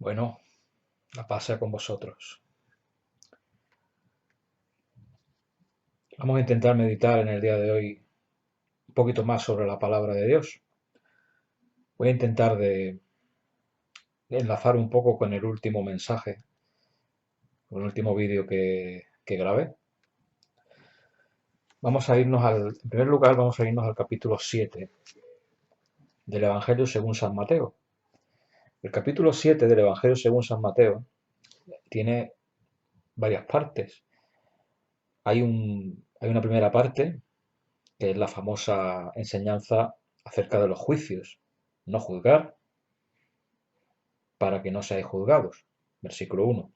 Bueno, la paz sea con vosotros. Vamos a intentar meditar en el día de hoy un poquito más sobre la palabra de Dios. Voy a intentar de enlazar un poco con el último mensaje, con el último vídeo que grabé. En primer lugar, vamos a irnos al capítulo 7 del Evangelio según San Mateo. El capítulo 7 del Evangelio según San Mateo tiene varias partes. Hay una primera parte, que es la famosa enseñanza acerca de los juicios. No juzgar para que no seáis juzgados. Versículo 1.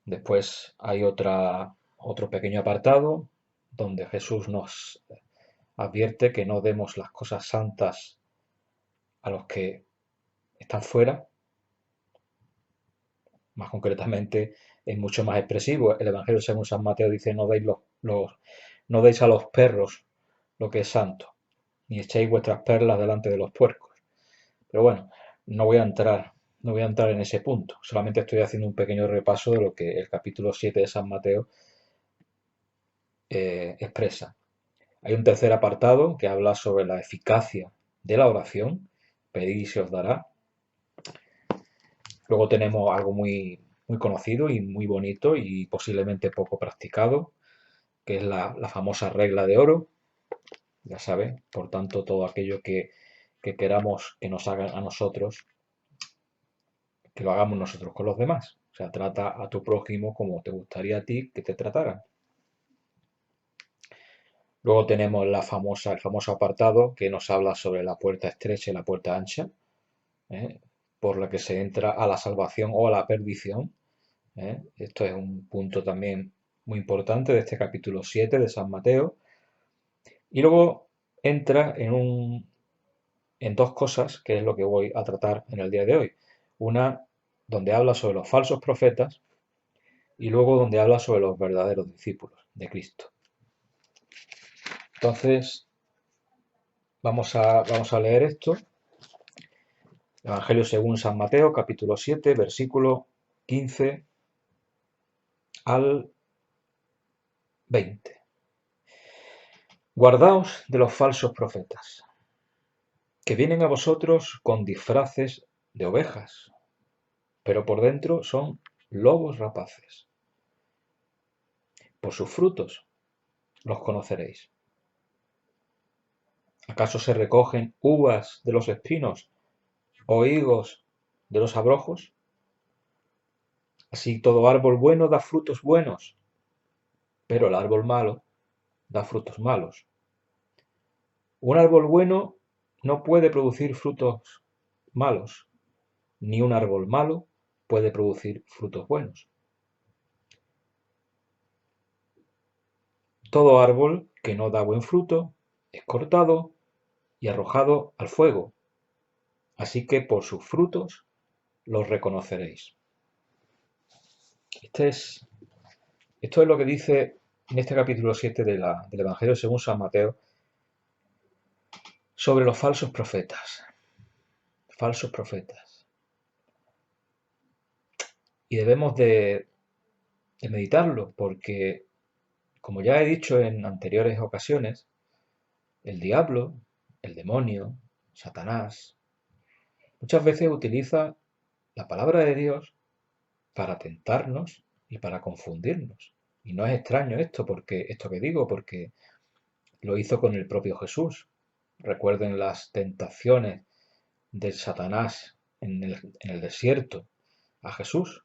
Después hay otro pequeño apartado donde Jesús nos advierte que no demos las cosas santas a los que están fuera. Más concretamente, es mucho más expresivo. El Evangelio según San Mateo dice: no deis a los perros lo que es santo, ni echéis vuestras perlas delante de los puercos. Pero bueno, no voy a entrar en ese punto. Solamente estoy haciendo un pequeño repaso de lo que el capítulo 7 de San Mateo expresa. Hay un tercer apartado que habla sobre la eficacia de la oración. Pedid y se os dará. Luego tenemos algo muy conocido y muy bonito y posiblemente poco practicado, que es la famosa regla de oro. Ya saben, por tanto, todo aquello que queramos que nos hagan a nosotros, que lo hagamos nosotros con los demás. O sea, trata a tu prójimo como te gustaría a ti que te trataran. Luego tenemos el famoso apartado que nos habla sobre la puerta estrecha y la puerta ancha, ¿eh? Por la que se entra a la salvación o a la perdición, ¿eh? Esto es un punto también muy importante de este capítulo 7 de San Mateo. Y luego entra en dos cosas, que es lo que voy a tratar en el día de hoy. Una donde habla sobre los falsos profetas y luego donde habla sobre los verdaderos discípulos de Cristo. Entonces, vamos a leer esto. Evangelio según San Mateo, capítulo 7, versículo 15 al 20. Guardaos de los falsos profetas, que vienen a vosotros con disfraces de ovejas, pero por dentro son lobos rapaces. Por sus frutos los conoceréis. ¿Acaso se recogen uvas de los espinos o higos de los abrojos? Así todo árbol bueno da frutos buenos, pero el árbol malo da frutos malos. Un árbol bueno no puede producir frutos malos, ni un árbol malo puede producir frutos buenos. Todo árbol que no da buen fruto es cortado y arrojado al fuego. Así que por sus frutos los reconoceréis. Este es Esto es lo que dice en este capítulo 7 del Evangelio según San Mateo sobre los falsos profetas. Falsos profetas. Y debemos de meditarlo porque, como ya he dicho en anteriores ocasiones, el diablo, el demonio, Satanás, muchas veces utiliza la palabra de Dios para tentarnos y para confundirnos. Y no es extraño esto que digo, porque lo hizo con el propio Jesús. Recuerden las tentaciones de Satanás en el desierto a Jesús.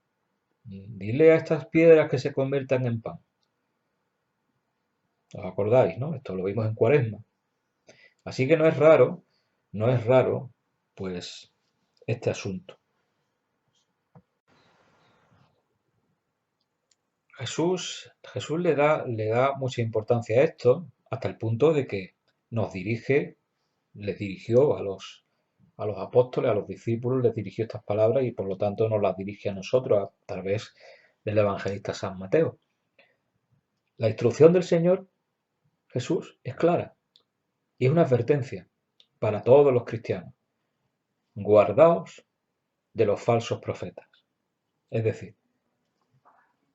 Dile a estas piedras que se conviertan en pan. ¿Os acordáis, no? Esto lo vimos en Cuaresma. Así que no es raro, pues, este asunto. Jesús le da mucha importancia a esto, hasta el punto de que les dirigió a los apóstoles, a los discípulos, les dirigió estas palabras y por lo tanto nos las dirige a nosotros a través del evangelista San Mateo. La instrucción del Señor Jesús es clara y es una advertencia para todos los cristianos. Guardaos de los falsos profetas. Es decir,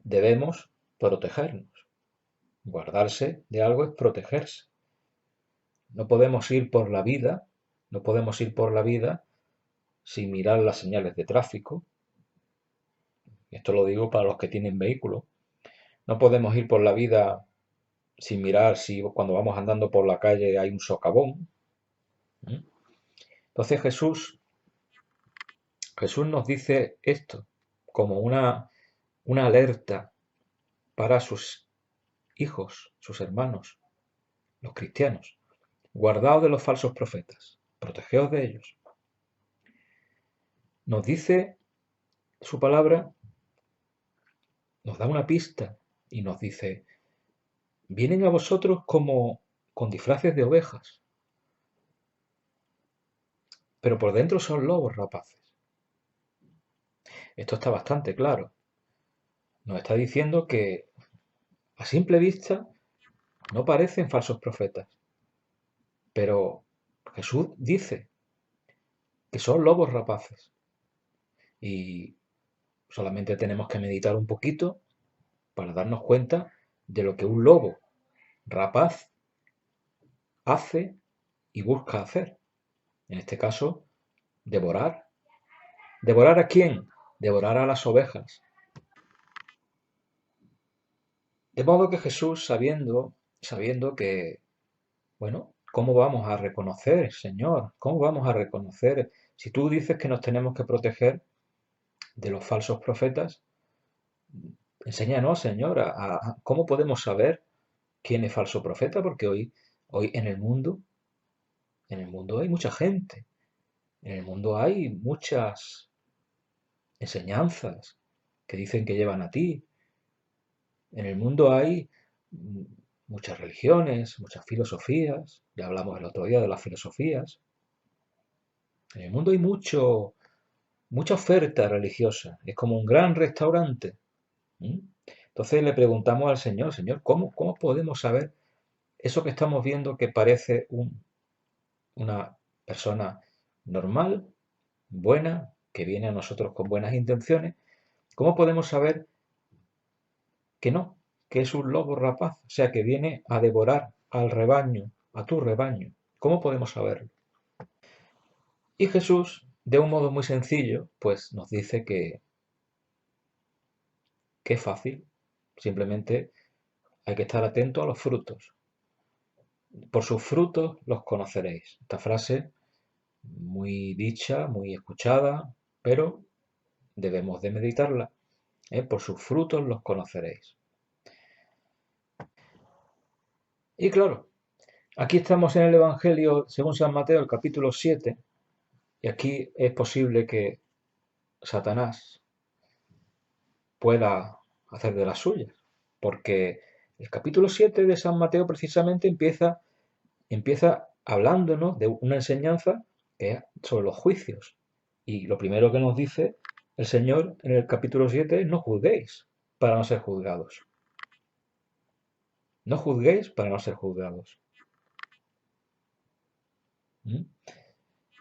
debemos protegernos. Guardarse de algo es protegerse. No podemos ir por la vida, no podemos ir por la vida sin mirar las señales de tráfico. Esto lo digo para los que tienen vehículo. No podemos ir por la vida sin mirar si cuando vamos andando por la calle hay un socavón. ¿Mm? Entonces Jesús nos dice esto como una alerta para sus hijos, sus hermanos, los cristianos. Guardaos de los falsos profetas, protegeos de ellos. Nos dice su palabra, nos da una pista y nos dice, vienen a vosotros como con disfraces de ovejas, pero por dentro son lobos rapaces. Esto está bastante claro. Nos está diciendo que a simple vista no parecen falsos profetas, pero Jesús dice que son lobos rapaces y solamente tenemos que meditar un poquito para darnos cuenta de lo que un lobo rapaz hace y busca hacer. En este caso, devorar. ¿Devorar a quién? Devorar a las ovejas. De modo que Jesús, sabiendo que, bueno, ¿cómo vamos a reconocer, Señor? ¿Cómo vamos a reconocer? Si tú dices que nos tenemos que proteger de los falsos profetas, enséñanos, Señor, cómo podemos saber quién es falso profeta, porque hoy en el mundo hay mucha gente, en el mundo hay muchas enseñanzas que dicen que llevan a ti, en el mundo hay mm, muchas religiones, muchas filosofías, ya hablamos el otro día de las filosofías, en el mundo hay mucha oferta religiosa, es como un gran restaurante. ¿Mm? Entonces le preguntamos al Señor, Señor, ¿cómo podemos saber eso que estamos viendo que parece una persona normal, buena, que viene a nosotros con buenas intenciones? ¿Cómo podemos saber que no, que es un lobo rapaz, o sea, que viene a devorar al rebaño, a tu rebaño? ¿Cómo podemos saberlo? Y Jesús, de un modo muy sencillo, pues nos dice que es fácil, simplemente hay que estar atento a los frutos. Por sus frutos los conoceréis. Esta frase muy dicha, muy escuchada, pero debemos de meditarla. ¿Eh? Por sus frutos los conoceréis. Y claro, aquí estamos en el Evangelio según San Mateo, el capítulo 7, y aquí es posible que Satanás pueda hacer de las suyas, porque el capítulo 7 de San Mateo precisamente empieza hablándonos de una enseñanza que es sobre los juicios. Y lo primero que nos dice el Señor en el capítulo 7 es no juzguéis para no ser juzgados. No juzguéis para no ser juzgados. ¿Mm?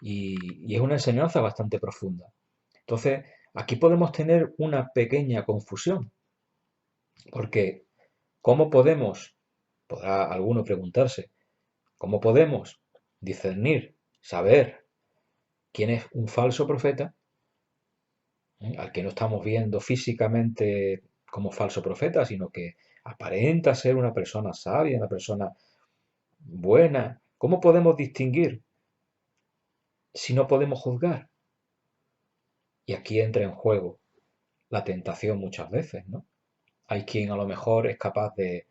Y es una enseñanza bastante profunda. Entonces, aquí podemos tener una pequeña confusión, porque ¿cómo podrá alguno preguntarse, cómo podemos discernir, saber quién es un falso profeta, al que no estamos viendo físicamente como falso profeta, sino que aparenta ser una persona sabia, una persona buena? ¿Cómo podemos distinguir si no podemos juzgar? Y aquí entra en juego la tentación muchas veces, ¿no? Hay quien a lo mejor es capaz de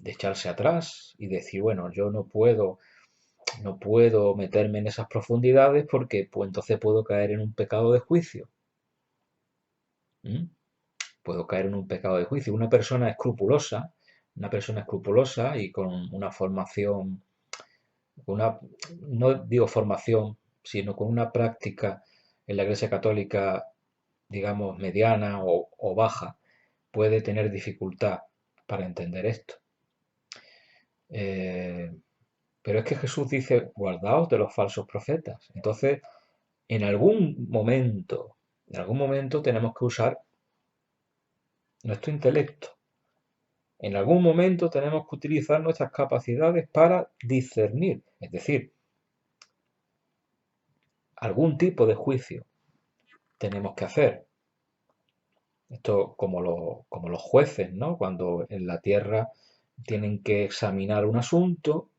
echarse atrás y decir, bueno, yo no puedo meterme en esas profundidades porque pues entonces puedo caer en un pecado de juicio. ¿Mm? Puedo caer en un pecado de juicio. Una persona escrupulosa y con una formación, no digo formación, sino con una práctica en la Iglesia Católica, digamos, mediana o baja, puede tener dificultad para entender esto. Eh, pero es que Jesús dice, guardaos de los falsos profetas. Entonces, En algún momento tenemos que usar nuestro intelecto. En algún momento tenemos que utilizar nuestras capacidades para discernir, es decir, algún tipo de juicio tenemos que hacer. Esto como los jueces, ¿no? Cuando en la tierra tienen que examinar un asunto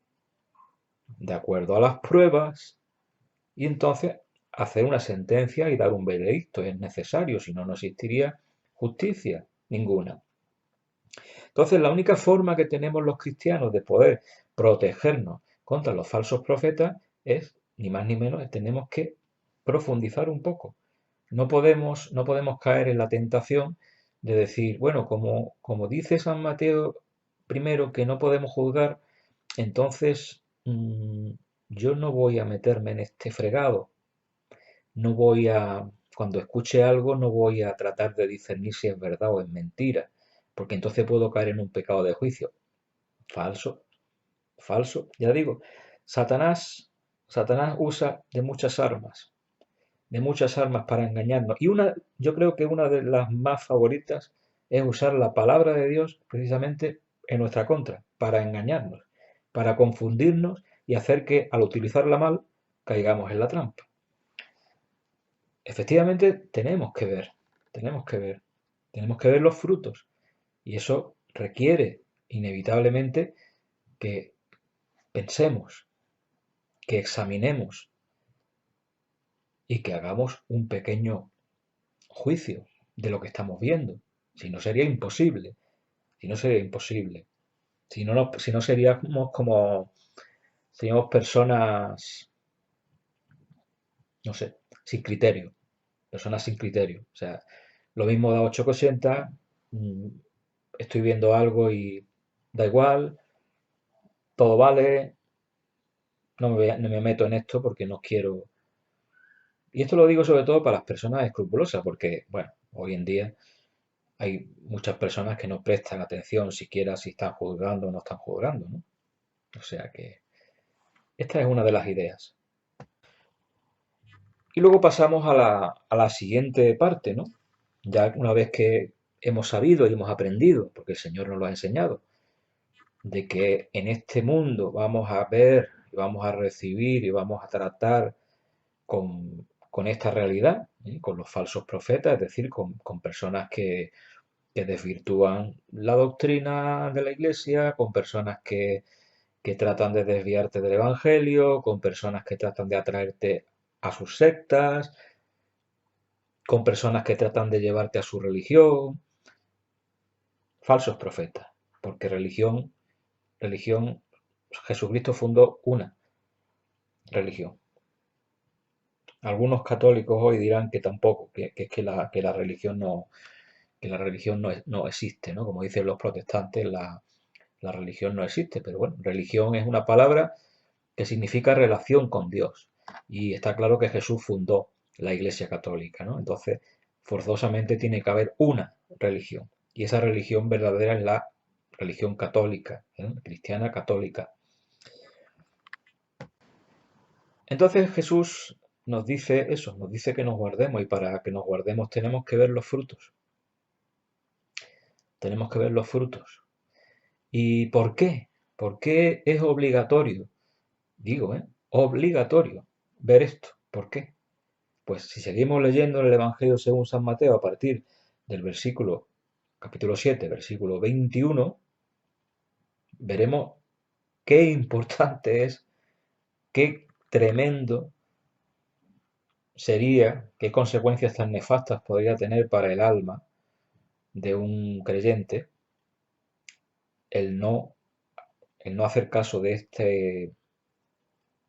de acuerdo a las pruebas y entonces hacer una sentencia y dar un veredicto es necesario, si no, no existiría justicia ninguna. Entonces, la única forma que tenemos los cristianos de poder protegernos contra los falsos profetas es, ni más ni menos, tenemos que profundizar un poco. No podemos caer en la tentación de decir, bueno, como dice San Mateo primero que no podemos juzgar, entonces yo no voy a meterme en este fregado. No voy a, cuando escuche algo, no voy a tratar de discernir si es verdad o es mentira, porque entonces puedo caer en un pecado de juicio. Falso, falso. Ya digo, Satanás, Satanás usa de muchas armas para engañarnos. Y yo creo que una de las más favoritas es usar la palabra de Dios precisamente en nuestra contra, para engañarnos, para confundirnos y hacer que al utilizarla mal caigamos en la trampa. Efectivamente, tenemos que ver, tenemos que ver los frutos. Y eso requiere inevitablemente que pensemos, que examinemos y que hagamos un pequeño juicio de lo que estamos viendo. Si no sería imposible, si no sería imposible. Si no seríamos como, seríamos personas, no sé, sin criterio, personas sin criterio. O sea, lo mismo da 8 cosientas, estoy viendo algo y da igual, todo vale, no me meto en esto porque no quiero. Y esto lo digo sobre todo para las personas escrupulosas, porque, bueno, hoy en día hay muchas personas que no prestan atención siquiera si están juzgando o no están juzgando, ¿no? O sea que esta es una de las ideas. Y luego pasamos a la siguiente parte, ¿no? Ya una vez que hemos sabido y hemos aprendido, porque el Señor nos lo ha enseñado, de que en este mundo vamos a ver y vamos a recibir y vamos a tratar con esta realidad, ¿eh? Con los falsos profetas, es decir, con personas que desvirtúan la doctrina de la Iglesia, con personas que tratan de desviarte del Evangelio, con personas que tratan de atraerte a sus sectas, con personas que tratan de llevarte a su religión, falsos profetas, porque religión, Jesucristo fundó una religión. Algunos católicos hoy dirán que tampoco, que es que la religión no existe, ¿no? Como dicen los protestantes, la religión no existe, pero bueno, religión es una palabra que significa relación con Dios. Y está claro que Jesús fundó la Iglesia Católica, ¿no? Entonces, forzosamente tiene que haber una religión. Y esa religión verdadera es la religión católica, ¿eh? Cristiana católica. Entonces Jesús nos dice eso, nos dice que nos guardemos y para que nos guardemos tenemos que ver los frutos. Tenemos que ver los frutos. ¿Y por qué? ¿Por qué es obligatorio? Digo, obligatorio ver esto. ¿Por qué? Pues si seguimos leyendo el Evangelio según San Mateo a partir del versículo, capítulo 7, versículo 21, veremos qué importante es, qué tremendo sería, qué consecuencias tan nefastas podría tener para el alma de un creyente el no, el no hacer caso de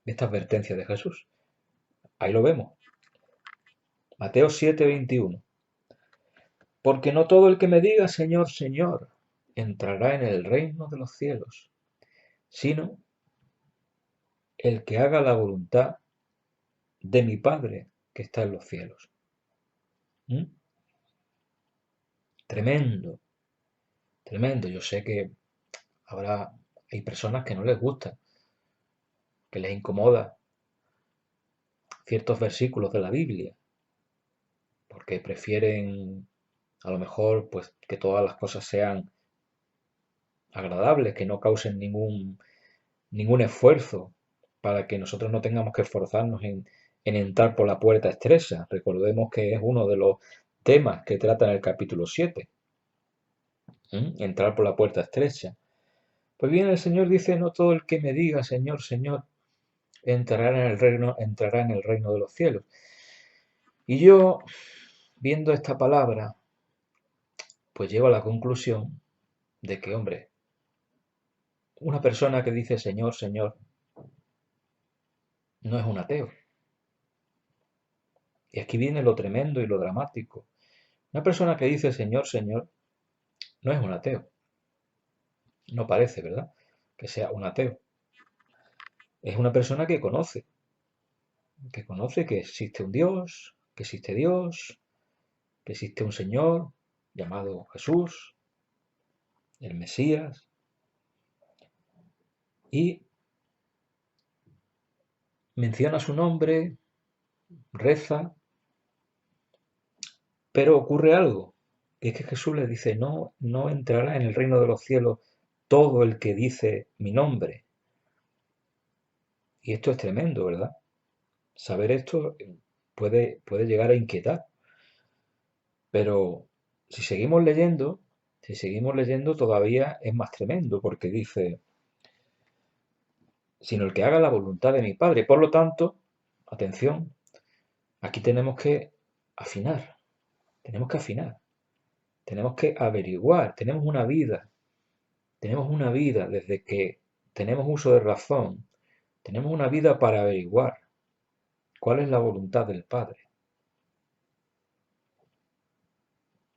esta advertencia de Jesús. Ahí lo vemos. Mateo 7, 21. Porque no todo el que me diga Señor, Señor, entrará en el reino de los cielos, sino el que haga la voluntad de mi Padre que está en los cielos. ¿Mm? Tremendo, tremendo. Yo sé que hay personas que no les gusta, que les incomoda ciertos versículos de la Biblia, porque prefieren a lo mejor pues que todas las cosas sean agradables, que no causen ningún esfuerzo para que nosotros no tengamos que esforzarnos en entrar por la puerta estrecha. Recordemos que es uno de los temas que trata en el capítulo 7. Entrar por la puerta estrecha. Pues bien, el Señor dice, no todo el que me diga Señor, Señor, entrará en el reino de los cielos. Y yo, viendo esta palabra, pues llego a la conclusión de que, hombre, una persona que dice Señor, Señor, no es un ateo. Y aquí viene lo tremendo y lo dramático. Una persona que dice Señor, Señor, no es un ateo. No parece, ¿verdad? Que sea un ateo. Es una persona que conoce que existe un Dios, que existe Dios, que existe un Señor llamado Jesús, el Mesías, y menciona su nombre, reza, pero ocurre algo, que es que Jesús le dice, no, no entrará en el reino de los cielos todo el que dice mi nombre. Y esto es tremendo, ¿verdad? Saber esto puede llegar a inquietar, pero si seguimos leyendo todavía es más tremendo, porque dice, sino el que haga la voluntad de mi Padre. Por lo tanto, atención, aquí afinar, tenemos que afinar, tenemos que averiguar, tenemos una vida desde que tenemos uso de razón, tenemos una vida para averiguar cuál es la voluntad del Padre.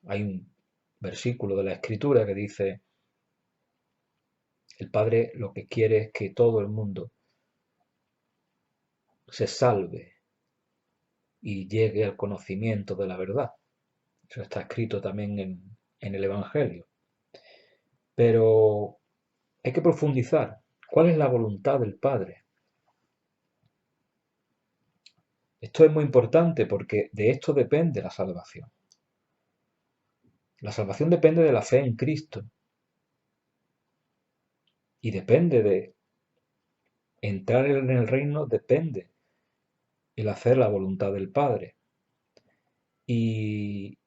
Hay un versículo de la Escritura que dice, el Padre lo que quiere es que todo el mundo se salve y llegue al conocimiento de la verdad. Eso está escrito también en el Evangelio. Pero hay que profundizar. ¿Cuál es la voluntad del Padre? Esto es muy importante porque de esto depende la salvación. La salvación depende de la fe en Cristo y depende de entrar en el reino, depende el hacer la voluntad del Padre. Y,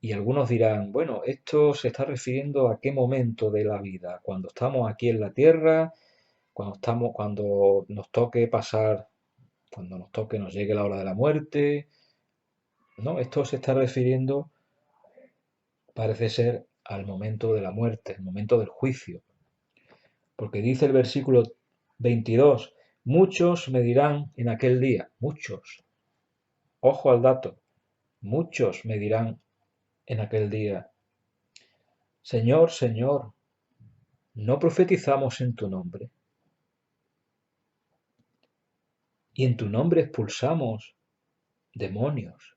y algunos dirán, bueno, esto se está refiriendo a qué momento de la vida, cuando estamos aquí en la tierra, cuando nos toque pasar, cuando nos llegue la hora de la muerte. No, esto se está refiriendo, parece ser, al momento de la muerte, el momento del juicio. Porque dice el versículo 22, muchos me dirán en aquel día, muchos, ojo al dato, muchos me dirán en aquel día, Señor, Señor, ¿no profetizamos en tu nombre? Y en tu nombre expulsamos demonios.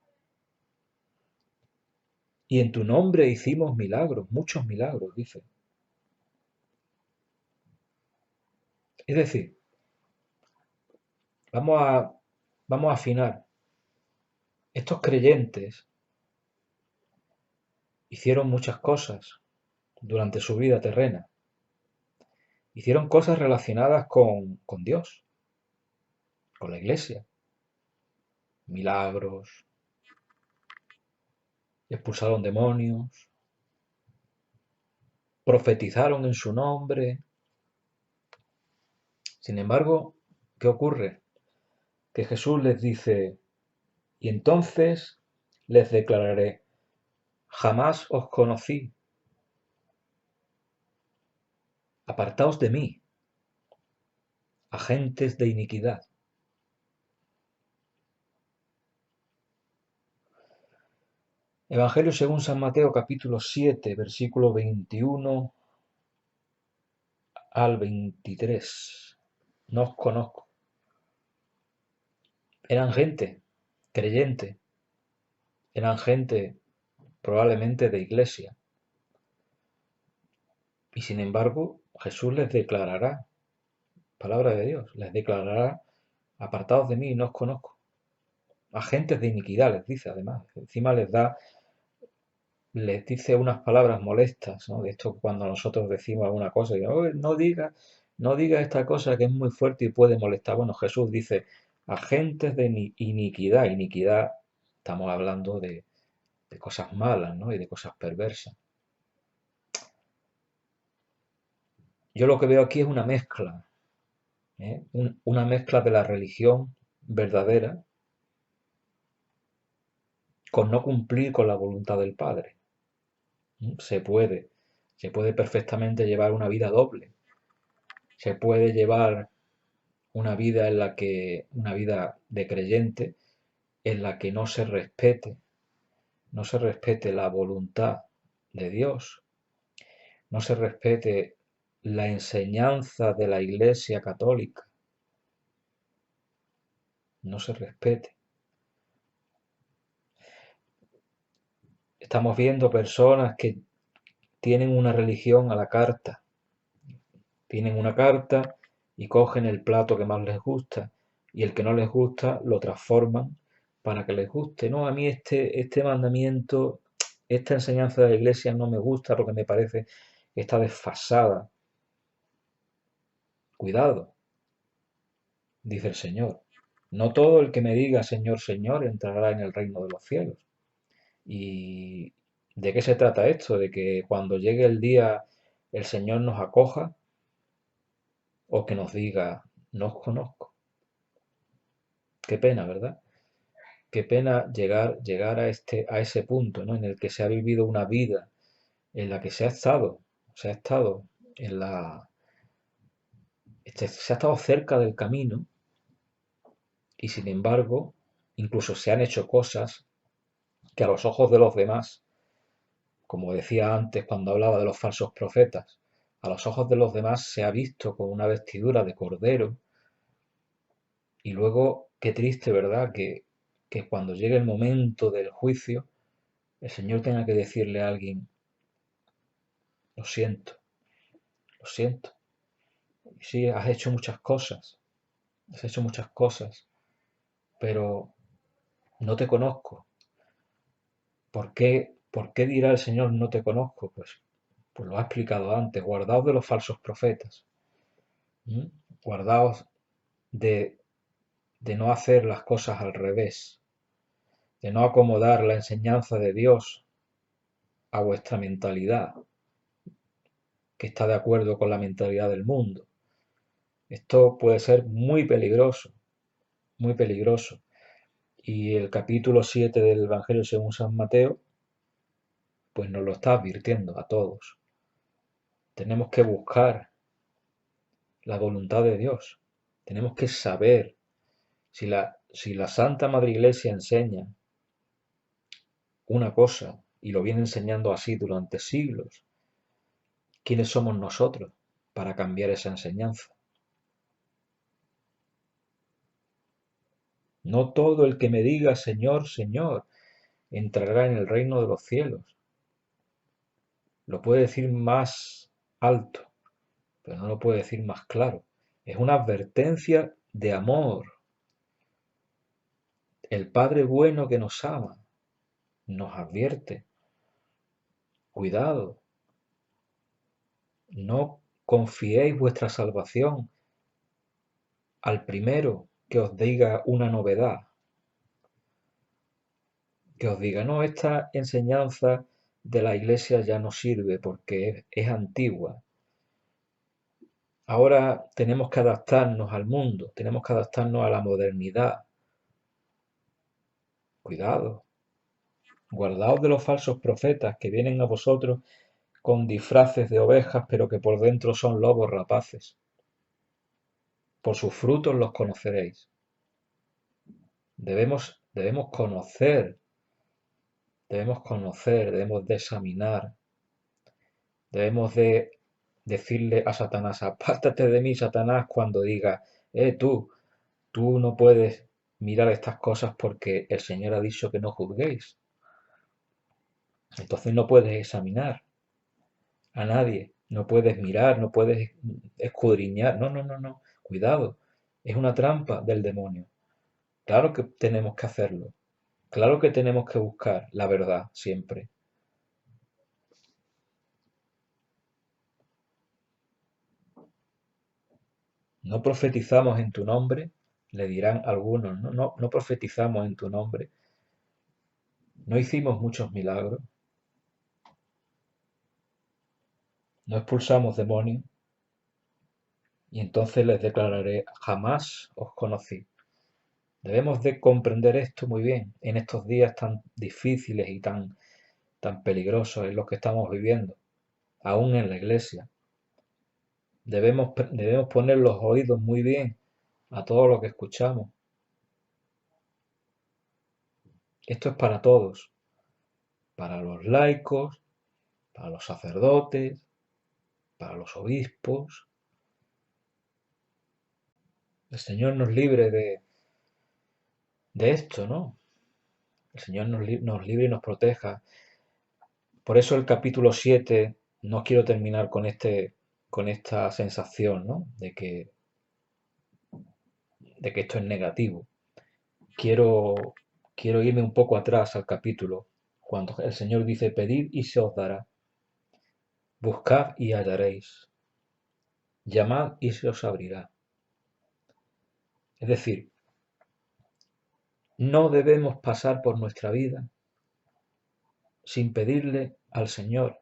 Y en tu nombre hicimos milagros, muchos milagros, dice. Es decir, vamos a, vamos a afinar. Estos creyentes hicieron muchas cosas durante su vida terrena. Hicieron cosas relacionadas con Dios, con la iglesia. Milagros, expulsaron demonios, profetizaron en su nombre. Sin embargo, ¿qué ocurre? Que Jesús les dice, y entonces les declararé, jamás os conocí, apartaos de mí, agentes de iniquidad. Evangelio según San Mateo capítulo 7, versículo 21 al 23. No os conozco. Eran gente creyente, eran gente probablemente de iglesia. Y sin embargo, Jesús les declarará, palabra de Dios, les declarará Apartados de mí, no os conozco. Agentes de iniquidad les dice además. Encima les dice unas palabras molestas, ¿no? De esto cuando nosotros decimos alguna cosa y "Oye, no diga esta cosa que es muy fuerte y puede molestar". Bueno, Jesús dice agentes de iniquidad. Iniquidad, estamos hablando de cosas malas, ¿no? Y de cosas perversas. Yo lo que veo aquí es una mezcla, ¿eh? Una mezcla de la religión verdadera con no cumplir con la voluntad del Padre. Se puede, se puede perfectamente llevar una vida doble. Se puede llevar una vida una vida de creyente, en la que no se respete la voluntad de Dios, no se respete la enseñanza de la Iglesia Católica, no se respete. Estamos viendo personas que tienen una religión a la carta, tienen una carta y cogen el plato que más les gusta y el que no les gusta lo transforman para que les guste. No, a mí este mandamiento, esta enseñanza de la iglesia no me gusta porque me parece que está desfasada. Cuidado, dice el Señor. No todo el que me diga Señor, Señor entrará en el reino de los cielos. ¿Y de qué se trata esto? De que cuando llegue el día el Señor nos acoja o que nos diga no os conozco. Qué pena, ¿verdad? Qué pena llegar a ese punto, ¿no? En el que se ha vivido una vida en la que se ha estado en se ha estado cerca del camino y sin embargo, incluso se han hecho cosas que a los ojos de los demás, como decía antes cuando hablaba de los falsos profetas, a los ojos de los demás se ha visto con una vestidura de cordero y luego, qué triste, ¿verdad? Que cuando llegue el momento del juicio, el Señor tenga que decirle a alguien, lo siento, lo siento. Sí, has hecho muchas cosas, pero no te conozco. Por qué dirá el Señor no te conozco? Pues lo ha explicado antes, guardaos de los falsos profetas, ¿m? Guardaos de, de no hacer las cosas al revés, de no acomodar la enseñanza de Dios a vuestra mentalidad, que está de acuerdo con la mentalidad del mundo. Esto puede ser muy peligroso, muy peligroso. Y el capítulo 7 del Evangelio según San Mateo, pues nos lo está advirtiendo a todos. Tenemos que buscar la voluntad de Dios. Tenemos que saber si la Santa Madre Iglesia enseña una cosa y lo viene enseñando así durante siglos, ¿quiénes somos nosotros para cambiar esa enseñanza? No todo el que me diga Señor, Señor, entrará en el reino de los cielos. Lo puede decir más alto, pero no lo puede decir más claro. Es una advertencia de amor. El Padre bueno que nos ama nos advierte. Cuidado, no confiéis vuestra salvación al primero que os diga una novedad, que os diga, no, esta enseñanza de la iglesia ya no sirve porque es antigua. Ahora tenemos que adaptarnos al mundo, tenemos que adaptarnos a la modernidad. Cuidado, guardaos de los falsos profetas que vienen a vosotros con disfraces de ovejas, pero que por dentro son lobos rapaces. Por sus frutos los conoceréis. Debemos debemos de examinar, debemos de decirle a Satanás, apártate de mí, Satanás, cuando diga, tú no puedes mirar estas cosas porque el Señor ha dicho que no juzguéis. Entonces no puedes examinar a nadie, no puedes mirar, no puedes escudriñar. No, no, no, no. Cuidado, Es una trampa del demonio. Claro que tenemos que hacerlo. Claro que tenemos que buscar la verdad siempre. No profetizamos en tu nombre, le dirán algunos, no, no, no profetizamos en tu nombre. No hicimos muchos milagros, no expulsamos demonios, y entonces les declararé, jamás os conocí. Debemos de comprender esto muy bien en estos días tan difíciles y tan peligrosos en los que estamos viviendo, aún en la iglesia. Debemos poner los oídos muy bien a todo lo que escuchamos. Esto es para todos, para los laicos, para los sacerdotes, para los obispos. El Señor nos libre de esto, ¿no? El Señor nos libre y nos proteja. Por eso el capítulo 7 no quiero terminar con esta sensación, ¿no? De que esto es negativo. Quiero, quiero irme un poco atrás al capítulo, cuando el Señor dice, pedid y se os dará, buscad y hallaréis, llamad y se os abrirá. Es decir, no debemos pasar por nuestra vida sin pedirle al Señor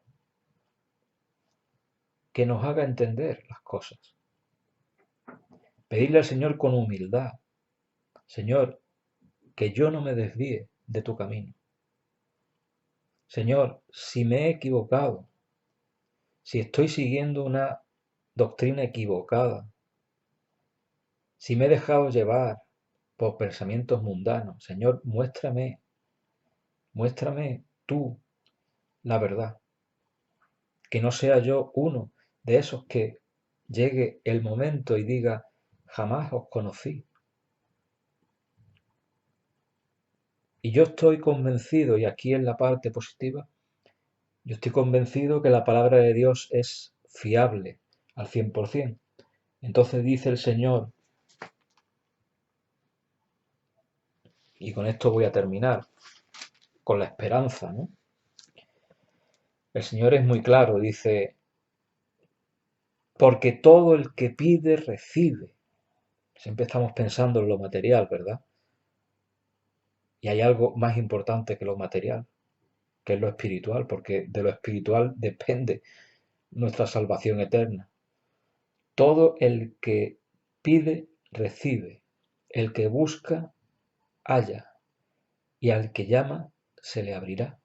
que nos haga entender las cosas. Pedirle al Señor con humildad, Señor, que yo no me desvíe de tu camino. Señor, si me he equivocado, si estoy siguiendo una doctrina equivocada, si me he dejado llevar por pensamientos mundanos, Señor, muéstrame tú la verdad. Que no sea yo uno de esos que llegue el momento y diga, jamás os conocí. Y yo estoy convencido, y aquí en la parte positiva, yo estoy convencido que la palabra de Dios es fiable al 100%. Entonces dice el Señor, y con esto voy a terminar, con la esperanza, ¿no? El Señor es muy claro, dice, porque todo el que pide, recibe. Siempre estamos pensando en lo material, ¿verdad? Y hay algo más importante que lo material, que es lo espiritual, porque de lo espiritual depende nuestra salvación eterna. Todo el que pide, recibe. El que busca, halla. Y al que llama, se le abrirá.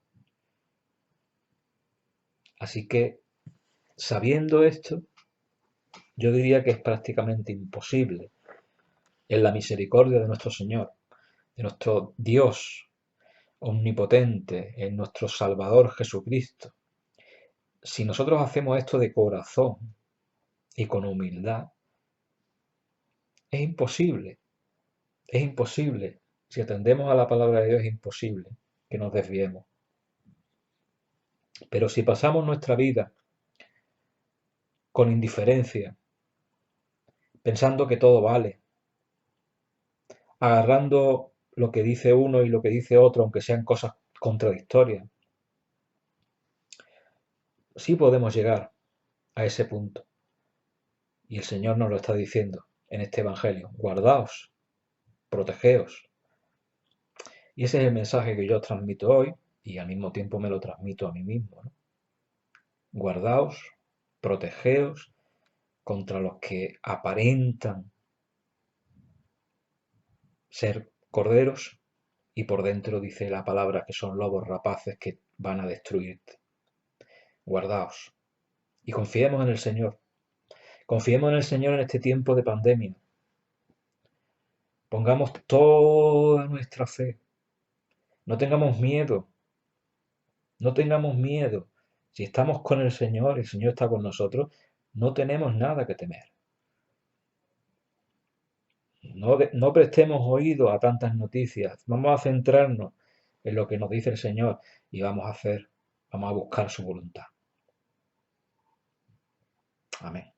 Así que, sabiendo esto, yo diría que es prácticamente imposible, en la misericordia de nuestro Señor, de nuestro Dios omnipotente, en nuestro Salvador Jesucristo. Si nosotros hacemos esto de corazón y con humildad, es imposible, es imposible. Si atendemos a la palabra de Dios es imposible que nos desviemos. Pero si pasamos nuestra vida con indiferencia, pensando que todo vale, agarrando lo que dice uno y lo que dice otro, aunque sean cosas contradictorias, sí podemos llegar a ese punto. Y el Señor nos lo está diciendo en este Evangelio. Guardaos, protegeos. Y ese es el mensaje que yo transmito hoy y al mismo tiempo me lo transmito a mí mismo, ¿no? Guardaos, protegeos contra los que aparentan ser corderos y por dentro dice la palabra que son lobos rapaces que van a destruirte. Guardaos y confiemos en el Señor. Confiemos en el Señor en este tiempo de pandemia. Pongamos toda nuestra fe. No tengamos miedo. No tengamos miedo. Si estamos con el Señor está con nosotros, no tenemos nada que temer. No prestemos oído a tantas noticias. Vamos a centrarnos en lo que nos dice el Señor y vamos a buscar su voluntad. Amén.